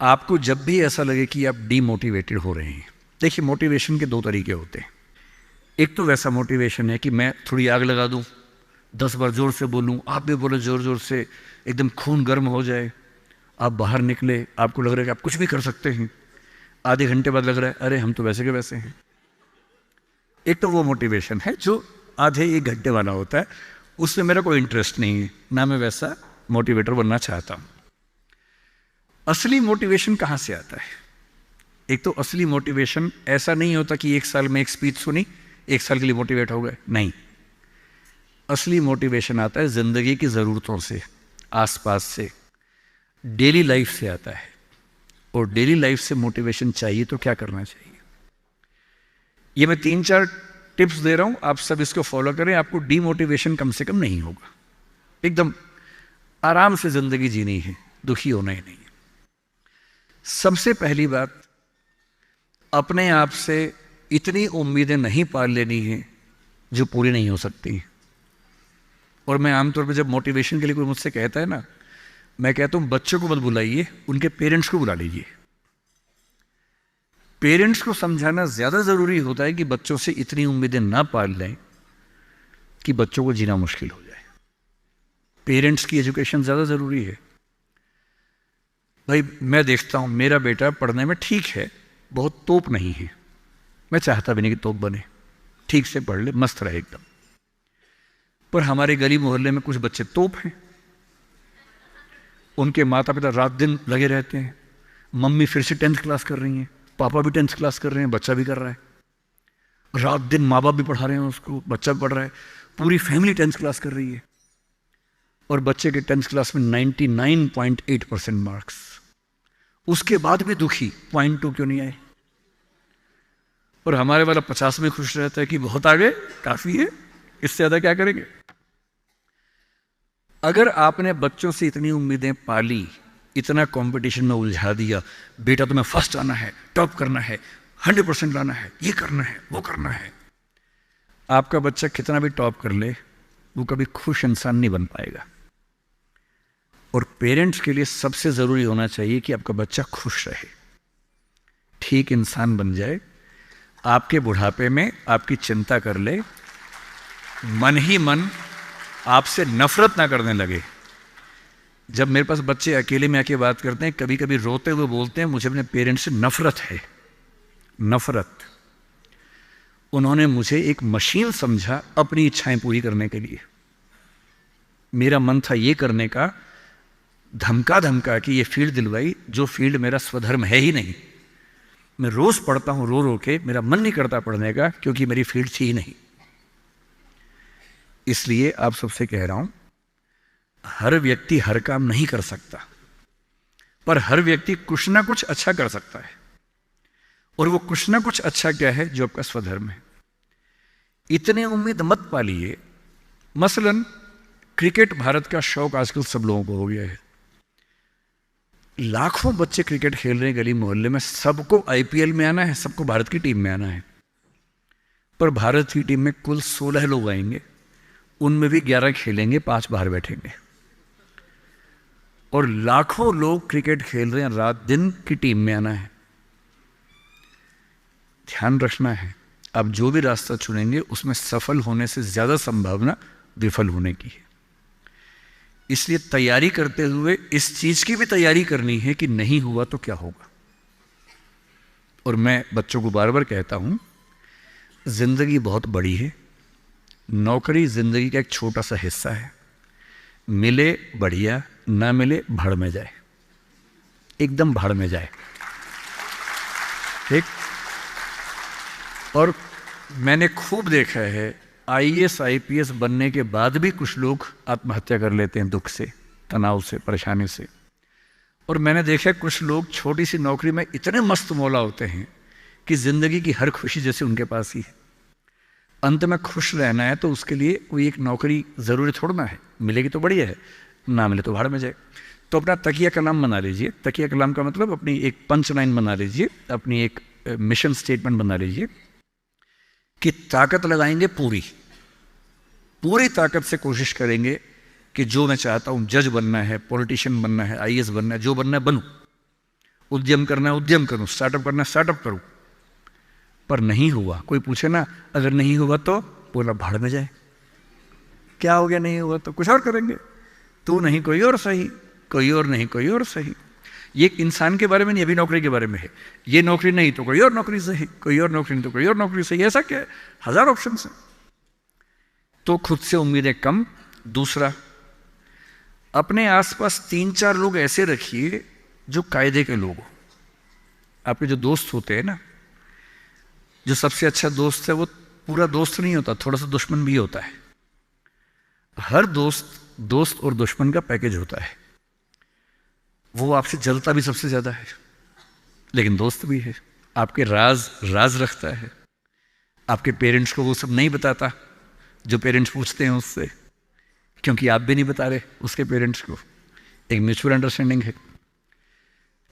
आपको जब भी ऐसा लगे कि आप डीमोटिवेटेड हो रहे हैं, देखिए मोटिवेशन के दो तरीके होते हैं। एक तो वैसा मोटिवेशन है कि मैं थोड़ी आग लगा दूं, 10 बार जोर से बोलूं, आप भी बोले जोर जोर से, एकदम खून गर्म हो जाए, आप बाहर निकले, आपको लग रहा है कि आप कुछ भी कर सकते हैं, आधे घंटे बाद लग रहा है अरे हम तो वैसे के वैसे हैं। एक तो वो मोटिवेशन है जो आधे एक घंटे वाला होता है, उसमें मेरा कोई इंटरेस्ट नहीं है, ना मैं वैसा मोटिवेटर बनना चाहता हूं। असली मोटिवेशन कहाँ से आता है? एक तो असली मोटिवेशन ऐसा नहीं होता कि एक साल में एक स्पीच सुनी, एक साल के लिए मोटिवेट हो गए, नहीं। असली मोटिवेशन आता है जिंदगी की ज़रूरतों से, आसपास से, डेली लाइफ से आता है। और डेली लाइफ से मोटिवेशन चाहिए तो क्या करना चाहिए? ये मैं 3-4 टिप्स दे रहा हूं, आप सब इसको फॉलो करें, आपको डीमोटिवेशन कम से कम नहीं होगा। एकदम आराम से जिंदगी जीनी है, दुखी होना ही नहीं है। सबसे पहली बात, अपने आप से इतनी उम्मीदें नहीं पाल लेनी है जो पूरी नहीं हो सकती। और मैं आमतौर पर जब मोटिवेशन के लिए कोई मुझसे कहता है ना, मैं कहता हूं बच्चों को मत बुलाइए, उनके पेरेंट्स को बुला लीजिए। पेरेंट्स को समझाना ज्यादा जरूरी होता है कि बच्चों से इतनी उम्मीदें ना पाल लें कि बच्चों को जीना मुश्किल हो जाए। पेरेंट्स की एजुकेशन ज्यादा जरूरी है। भाई मैं देखता हूं मेरा बेटा पढ़ने में ठीक है, बहुत तोप नहीं है, मैं चाहता भी नहीं कि तोप बने, ठीक से पढ़ ले, मस्त रहे एकदम। पर हमारे गली मोहल्ले में कुछ बच्चे तोप हैं, उनके माता पिता रात दिन लगे रहते हैं, मम्मी फिर से 10th क्लास कर रही हैं, पापा भी 10th क्लास कर रहे हैं, बच्चा भी कर रहा है, रात दिन माँ बाप भी पढ़ा रहे हैं उसको, बच्चा भी पढ़ रहा है, पूरी फैमिली 10th क्लास कर रही है। और बच्चे के 10th क्लास में 99.8% मार्क्स, उसके बाद भी दुखी, 0.2 क्यों नहीं आए? और हमारे वाला 50 में खुश रहता है कि बहुत आगे, काफी है, इससे ज्यादा क्या करेंगे? अगर आपने बच्चों से इतनी उम्मीदें पाली, इतना कंपटीशन में उलझा दिया, बेटा तुम्हें फर्स्ट आना है, टॉप करना है, 100% लाना है, ये करना है, वो करना है, आपका बच्चा कितना भी टॉप कर ले, वो कभी खुश इंसान नहीं बन पाएगा। और पेरेंट्स के लिए सबसे जरूरी होना चाहिए कि आपका बच्चा खुश रहे, ठीक इंसान बन जाए, आपके बुढ़ापे में आपकी चिंता कर ले, मन ही मन आपसे नफरत ना करने लगे। जब मेरे पास बच्चे अकेले में आके बात करते हैं, कभी कभी रोते हुए बोलते हैं मुझे अपने पेरेंट्स से नफरत है, नफरत। उन्होंने मुझे एक मशीन समझा अपनी इच्छाएं पूरी करने के लिए। मेरा मन था ये करने का, धमका धमका कि ये फील्ड दिलवाई जो फील्ड मेरा स्वधर्म है ही नहीं। मैं रोज पढ़ता हूं रो रो के, मेरा मन नहीं करता पढ़ने का क्योंकि मेरी फील्ड थी ही नहीं। इसलिए आप सबसे कह रहा हूं, हर व्यक्ति हर काम नहीं कर सकता, पर हर व्यक्ति कुछ ना कुछ अच्छा कर सकता है। और वो कुछ ना कुछ अच्छा क्या है? जो आपका स्वधर्म है। इतने उम्मीद मत पालिए। मसलन क्रिकेट भारत का शौक आजकल सब लोगों को हो गया है, लाखों बच्चे क्रिकेट खेल रहे हैं गली मोहल्ले में, सबको आईपीएल में आना है, सबको भारत की टीम में आना है। पर भारत की टीम में कुल 16 लोग आएंगे, उनमें भी 11 खेलेंगे, 5 बाहर बैठेंगे। और लाखों लोग क्रिकेट खेल रहे हैं, रात दिन की टीम में आना है। ध्यान रखना है, आप जो भी रास्ता चुनेंगे उसमें सफल होने से ज्यादा संभावना विफल होने की है। इसलिए तैयारी करते हुए इस चीज की भी तैयारी करनी है कि नहीं हुआ तो क्या होगा। और मैं बच्चों को बार बार कहता हूं, जिंदगी बहुत बड़ी है, नौकरी जिंदगी का एक छोटा सा हिस्सा है, मिले बढ़िया, ना मिले भाड़ में जाए, एकदम भाड़ में जाए, ठीक। और मैंने खूब देखा है, आईएएस आईपीएस बनने के बाद भी कुछ लोग आत्महत्या कर लेते हैं, दुख से, तनाव से, परेशानी से। और मैंने देखा कुछ लोग छोटी सी नौकरी में इतने मस्त मौला होते हैं कि जिंदगी की हर खुशी जैसे उनके पास ही है। अंत में खुश रहना है तो उसके लिए कोई एक नौकरी जरूरी छोड़ना है, मिलेगी तो बढ़िया है, ना मिले तो भाड़ में जाए। तो अपना तकिया कलाम बना लीजिए। तकिया कलाम का मतलब अपनी एक पंच लाइन बना लीजिए, अपनी एक मिशन स्टेटमेंट बना लीजिए कि ताकत लगाएंगे, पूरी पूरी ताकत से कोशिश करेंगे कि जो मैं चाहता हूं, जज बनना है, पॉलिटिशियन बनना है, आईएएस बनना है, जो बनना है बनूं, उद्यम करना है उद्यम करूं, स्टार्टअप करना है स्टार्टअप करूं, पर नहीं हुआ। कोई पूछे ना अगर नहीं हुआ तो बोला भाड़ में जाए, क्या हो गया नहीं हुआ तो कुछ और करेंगे, तू नहीं कोई और सही, कोई और नहीं कोई और सही। ये इंसान के बारे में नहीं, अभी नौकरी के बारे में है। ये नौकरी नहीं तो कोई और नौकरी सही, कोई और नौकरी नहीं तो कोई और नौकरी सही, ऐसा क्या है, हजार ऑप्शन है। तो खुद से उम्मीदें कम। दूसरा, अपने आसपास 3-4 लोग ऐसे रखिए जो कायदे के लोग हो। आपके जो दोस्त होते हैं ना, जो सबसे अच्छा दोस्त है वो पूरा दोस्त नहीं होता, थोड़ा सा दुश्मन भी होता है। हर दोस्त और दुश्मन का पैकेज होता है। वो आपसे जलता भी सबसे ज्यादा है, लेकिन दोस्त भी है। आपके राज रखता है। आपके पेरेंट्स को वो सब नहीं बताता जो पेरेंट्स पूछते हैं उससे, क्योंकि आप भी नहीं बता रहे उसके पेरेंट्स को। एक म्यूचुअल अंडरस्टैंडिंग है।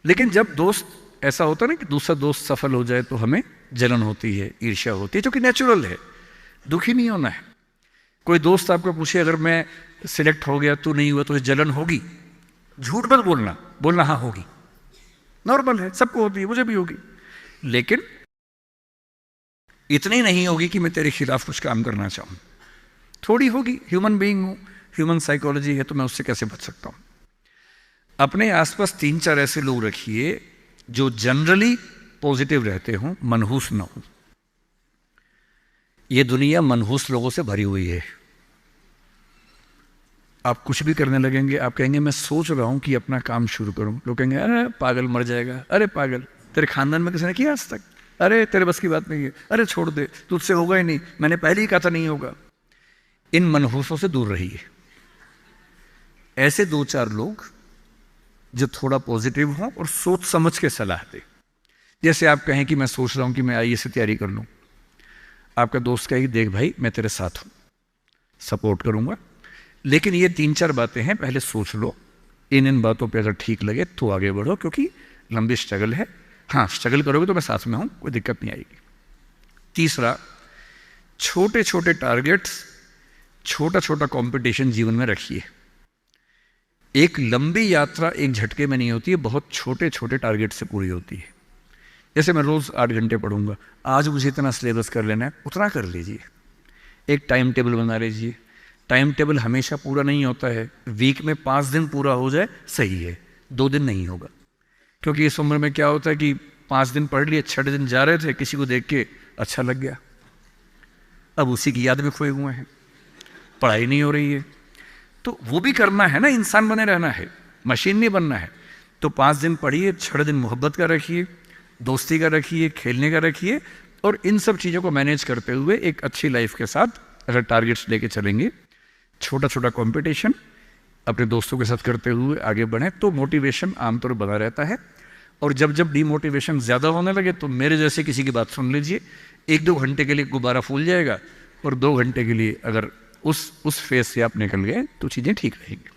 लेकिन जब दोस्त ऐसा होता है ना कि दूसरा दोस्त सफल हो जाए तो हमें जलन होती है, ईर्ष्या होती है, जो कि नेचुरल है। दुखी नहीं होना है। कोई दोस्त आपको पूछे अगर मैं सिलेक्ट हो गया तू नहीं हुआ तो जलन होगी, झूठ मत बोलना हाँ होगी, नॉर्मल है, सबको होती है, मुझे भी होगी, लेकिन इतनी नहीं होगी कि मैं तेरे खिलाफ कुछ काम करना चाहूं। थोड़ी होगी, ह्यूमन बीइंग हूं, ह्यूमन साइकोलॉजी है, तो मैं उससे कैसे बच सकता हूं। अपने आसपास 3-4 ऐसे लोग रखिए जो जनरली पॉजिटिव रहते हों, मनहूस ना हो। यह दुनिया मनहूस लोगों से भरी हुई है। आप कुछ भी करने लगेंगे, आप कहेंगे मैं सोच रहा हूं कि अपना काम शुरू करूं, लोग कहेंगे अरे पागल मर जाएगा, अरे पागल, तेरे खानदान में किसी ने किया आज तक, अरे तेरे बस की बात नहीं है, अरे छोड़ दे, तुझसे होगा ही नहीं, मैंने पहले ही कहा था नहीं होगा। इन मनहूसों से दूर रहिए। ऐसे 2-4 लोग जो थोड़ा पॉजिटिव हों और सोच समझ के सलाह दे। जैसे आप कहें कि मैं सोच रहा हूं कि मैं आईएएस की तैयारी कर लूं, आपका दोस्त कहेगी देख भाई मैं तेरे साथ हूं, सपोर्ट करूंगा, लेकिन ये 3-4 बातें हैं, पहले सोच लो, इन बातों पे अगर ठीक लगे तो आगे बढ़ो, क्योंकि लंबी स्ट्रगल है। हाँ, स्ट्रगल करोगे तो मैं साथ में हूं, कोई दिक्कत नहीं आएगी। तीसरा, छोटे छोटे टारगेट्स, छोटा छोटा कंपटीशन जीवन में रखिए। एक लंबी यात्रा एक झटके में नहीं होती है, बहुत छोटे छोटे टारगेट से पूरी होती है। जैसे मैं रोज 8 घंटे पढ़ूंगा, आज मुझे इतना सिलेबस कर लेना है, उतना कर लीजिए। एक टाइम टेबल बना लीजिए। टाइम टेबल हमेशा पूरा नहीं होता है, वीक में 5 दिन पूरा हो जाए सही है, 2 दिन नहीं होगा। क्योंकि इस उम्र में क्या होता है कि 5 दिन पढ़ लिए, 6 दिन जा रहे थे, किसी को देख के अच्छा लग गया, अब उसी की याद में खोए हुए हैं, पढ़ाई नहीं हो रही है। तो वो भी करना है ना, इंसान बने रहना है, मशीन नहीं बनना है। तो 5 दिन पढ़िए, 6 दिन मोहब्बत का रखिए, दोस्ती का रखिए, खेलने का रखिए, और इन सब चीज़ों को मैनेज करते हुए एक अच्छी लाइफ के साथ अगर टारगेट्स लेके चलेंगे, छोटा छोटा कंपटीशन अपने दोस्तों के साथ करते हुए आगे बढ़ें, तो मोटिवेशन आमतौर पर बना रहता है। और जब जब डीमोटिवेशन ज़्यादा होने लगे तो मेरे जैसे किसी की बात सुन लीजिए, 1-2 घंटे के लिए गुब्बारा फूल जाएगा, और 2 घंटे के लिए अगर उस फेज से आप निकल गए तो चीज़ें ठीक रहेंगी।